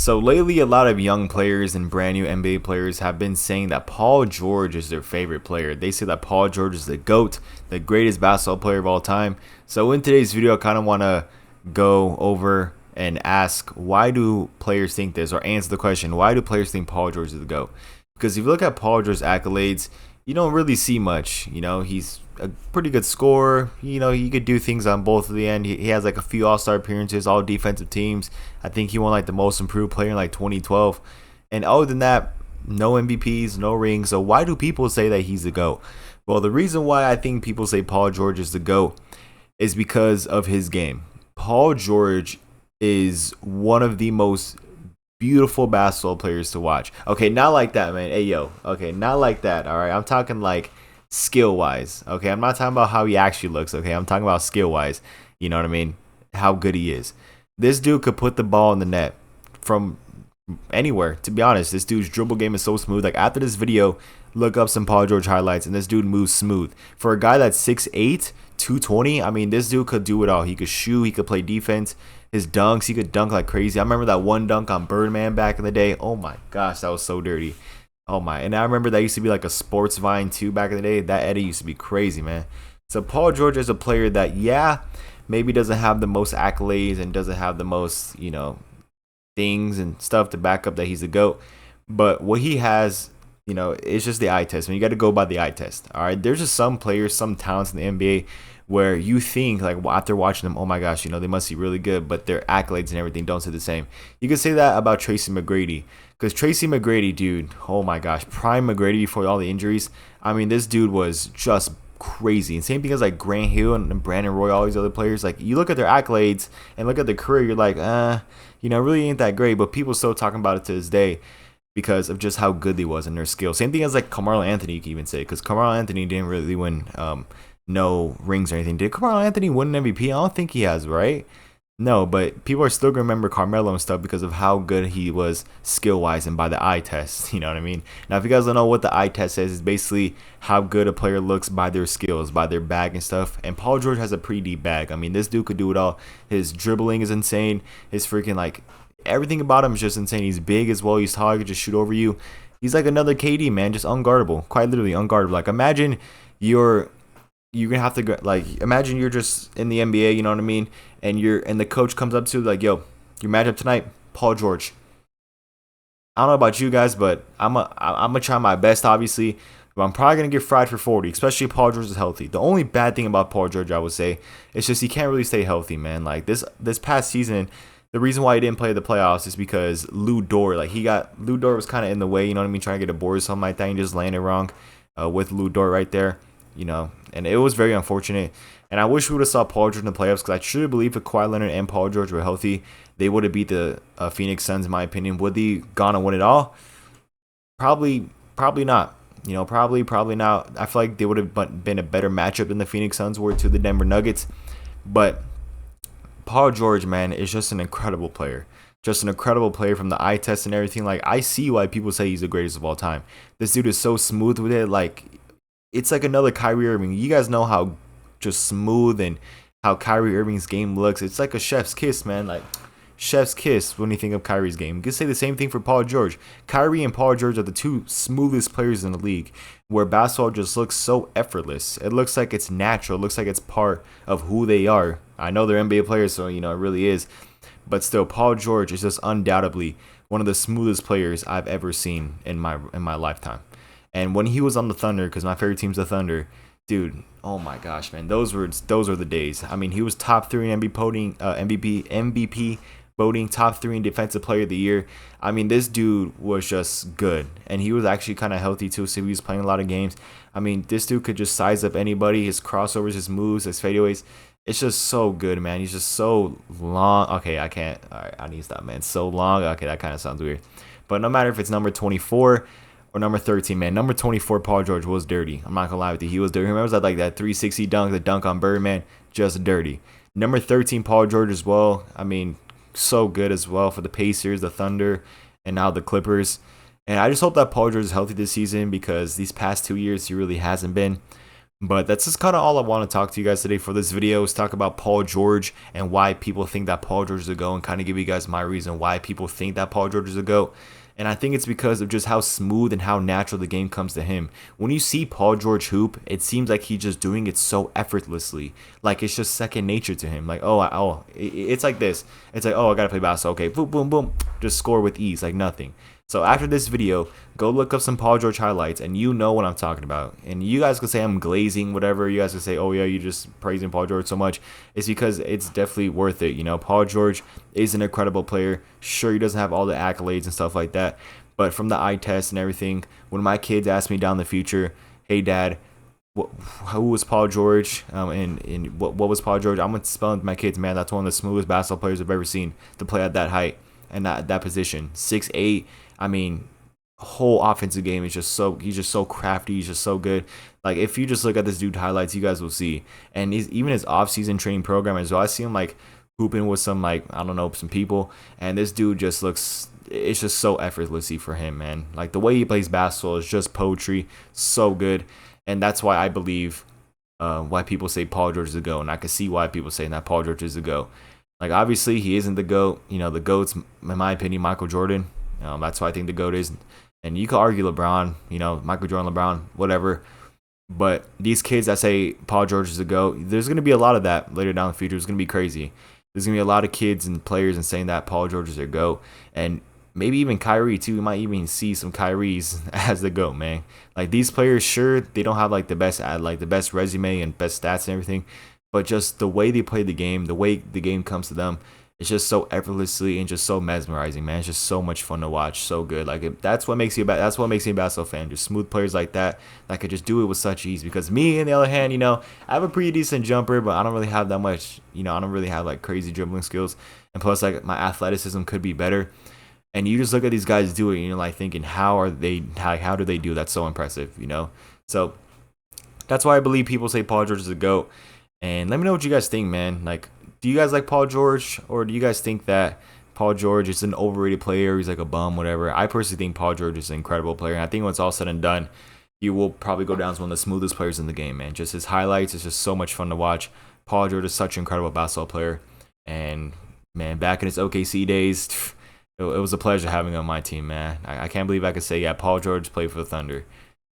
So lately, a lot of young players and brand new NBA players have been saying that Paul George is their favorite player. They say that Paul George is the GOAT, the greatest basketball player of all time. So in today's video, I kind of want to go over and ask, why do players think this, or answer the question, why do players think Paul George is the GOAT? Because if you look at Paul George's accolades, you don't really see much. He's a pretty good scorer. He could do things on both of the end. He has like a few All-Star appearances, all defensive teams. I think he won like the most improved player in like 2012. And other than that, no MVPs, no rings. So why do people say that he's the GOAT? Well, the reason why I think people say Paul George is the GOAT is because of his game. Paul George is one of the most beautiful basketball players to watch. Okay, not like that, man. Hey, yo. Okay, not like that. All right, I'm talking like skill wise. Okay, I'm not talking about how he actually looks. Okay, I'm talking about skill wise. You know what I mean? How good he is. This dude could put the ball in the net from anywhere. To be honest, this dude's dribble game is so smooth. Like after this video, look up some Paul George highlights, and this dude moves smooth. For a guy that's 6'8", 220, I mean, this dude could do it all. He could shoot. He could play defense. His dunks, he could dunk like crazy. I remember that one dunk on Birdman back in the day. Oh my gosh, that was so dirty. Oh my. And I remember that used to be like a sports vine too back in the day. That edit used to be crazy, man. So Paul George is a player that, yeah, maybe doesn't have the most accolades and doesn't have the most, things and stuff to back up that he's a GOAT. But what he has, it's just the eye test. I mean, you got to go by the eye test. All right. There's just some players, some talents in the NBA where you think, like, after watching them, oh my gosh, they must be really good, but their accolades and everything don't say the same. You can say that about Tracy McGrady, because Tracy McGrady, dude, oh my gosh, prime McGrady before all the injuries. I mean, this dude was just crazy. And same thing as like Grant Hill and Brandon Roy, all these other players. Like, you look at their accolades and look at their career, you're like, really ain't that great, but people still talking about it to this day because of just how good they was in their skill. Same thing as like Carmelo Anthony, you can even say, because Carmelo Anthony didn't really win no rings or anything. Did Carmelo Anthony win an MVP? I don't think he has, right? No, but people are still gonna remember Carmelo and stuff because of how good he was skill wise and by the eye test. You know what I mean? Now, if you guys don't know what the eye test is, it's basically how good a player looks by their skills, by their bag and stuff. And Paul George has a pretty deep bag. I mean, this dude could do it all. His dribbling is insane. His freaking, like, everything about him is just insane. He's big as well. He's tall. He could just shoot over you. He's like another KD, man, just unguardable. Quite literally unguardable. Like, imagine you're gonna have to go, like, imagine you're just in the NBA, you know what I mean, and the coach comes up to you like, yo, your matchup tonight, Paul George. I don't know about you guys, but I'm gonna try my best, obviously, but I'm probably gonna get fried for 40, especially if Paul George is healthy. The only bad thing about Paul George, I would say, is just he can't really stay healthy, man. Like this past season, the reason why he didn't play the playoffs is because Lou Dort, Lou Dort was kind of in the way, you know what I mean, trying to get a board or something like that, and he just landed wrong with Lou Dort right there. And it was very unfortunate. And I wish we would have saw Paul George in the playoffs, because I truly believe if Kawhi Leonard and Paul George were healthy, they would have beat the Phoenix Suns, in my opinion. Would they gone and win it all? Probably not. Probably not. I feel like they would have been a better matchup than the Phoenix Suns were to the Denver Nuggets. But Paul George, man, is just an incredible player. Just an incredible player from the eye test and everything. Like, I see why people say he's the greatest of all time. This dude is so smooth with it. Like, it's like another Kyrie Irving. You guys know how just smooth and how Kyrie Irving's game looks. It's like a chef's kiss, man. Like, chef's kiss when you think of Kyrie's game. You can say the same thing for Paul George. Kyrie and Paul George are the two smoothest players in the league, where basketball just looks so effortless. It looks like it's natural. It looks like it's part of who they are. I know they're NBA players, so, it really is. But still, Paul George is just undoubtedly one of the smoothest players I've ever seen in my lifetime. And when he was on the Thunder, because my favorite team's the Thunder, dude, oh my gosh, man, those were the days. I mean, he was top 3 in MVP voting, top 3 in Defensive Player of the Year. I mean, this dude was just good, and he was actually kind of healthy too, so he was playing a lot of games. I mean, this dude could just size up anybody. His crossovers, his moves, his fadeaways. It's just so good, man. He's just so long. Okay, I can't. All right, I need to stop, man. So long. Okay, that kind of sounds weird. But no matter if it's number 24 or number 13, man. Number 24, Paul George, was dirty. I'm not going to lie with you. He was dirty. Remember that, like, that 360 dunk, the dunk on Birdman? Just dirty. Number 13, Paul George as well. I mean, so good as well for the Pacers, the Thunder, and now the Clippers. And I just hope that Paul George is healthy this season, because these past 2 years he really hasn't been. But that's just kind of all I want to talk to you guys today for this video, is talk about Paul George and why people think that Paul George is a GOAT, and kind of give you guys my reason why people think that Paul George is a GOAT. And I think it's because of just how smooth and how natural the game comes to him. When you see Paul George hoop, it seems like he's just doing it so effortlessly. Like it's just second nature to him. Like, it's like this. It's like, oh, I got to play basketball. Okay, boom, boom, boom. Just score with ease, like nothing. So after this video, go look up some Paul George highlights, and you know what I'm talking about. And you guys could say I'm glazing, whatever. You guys could say, oh yeah, you're just praising Paul George so much. It's because it's definitely worth it. You know, Paul George is an incredible player. Sure, he doesn't have all the accolades and stuff like that, but from the eye test and everything, when my kids ask me down the future, hey dad, who was Paul George, and what was Paul George, I'm gonna spell to my kids, man, that's one of the smoothest basketball players I've ever seen to play at that height and that position. 6'8". I mean, whole offensive game is just so, he's just so crafty, he's just so good. Like if you just look at this dude highlights, you guys will see. And even his off-season training program as well, I see him like hooping with some, like, I don't know, some people, and this dude just looks, it's just so effortlessly for him, man. Like the way he plays basketball is just poetry, so good. And that's why I believe why people say Paul George is a GOAT, and I can see why people say that Paul George is a GOAT. Like obviously he isn't the GOAT. You know, the GOAT's, in my opinion, Michael Jordan. That's why I think the GOAT is. And you could argue LeBron, you know, Michael Jordan, LeBron, whatever. But these kids that say Paul George is a GOAT, there's going to be a lot of that later down the future. It's going to be crazy. There's going to be a lot of kids and players and saying that Paul George is their GOAT. And maybe even Kyrie too. You might even see some Kyries as the GOAT, man. Like these players, sure, they don't have like the best resume and best stats and everything, but just the way they play the game, the way the game comes to them, it's just so effortlessly and just so mesmerizing, man. It's just so much fun to watch, so good. Like that's what makes you that's what makes me a basketball fan. Just smooth players like that could just do it with such ease. Because me, on the other hand, you know, I have a pretty decent jumper, but I don't really have that much. You know, I don't really have like crazy dribbling skills, and plus like my athleticism could be better. And you just look at these guys do it, and you're like thinking, how do they do that? So impressive, you know. So that's why I believe people say Paul George is a GOAT. And let me know what you guys think, man. Like, do you guys like Paul George, or do you guys think that Paul George is an overrated player? He's like a bum, whatever. I personally think Paul George is an incredible player, and I think when it's all said and done, he will probably go down as one of the smoothest players in the game, man. Just his highlights is just so much fun to watch. Paul George is such an incredible basketball player, and man, back in his OKC days, it was a pleasure having him on my team, man. I can't believe I could say, yeah, Paul George played for the Thunder.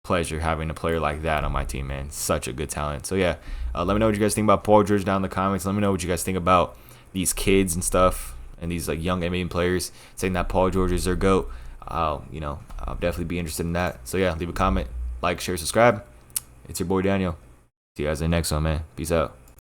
Pleasure having a player like that on my team, man. Such a good talent. So yeah, let me know what you guys think about Paul George down in the comments. Let me know what you guys think about these kids and stuff, and these like young NBA players saying that Paul George is their GOAT. You know, I'll definitely be interested in that. So yeah, leave a comment, like, share, subscribe. It's your boy Daniel. See you guys in the next one, man. Peace out.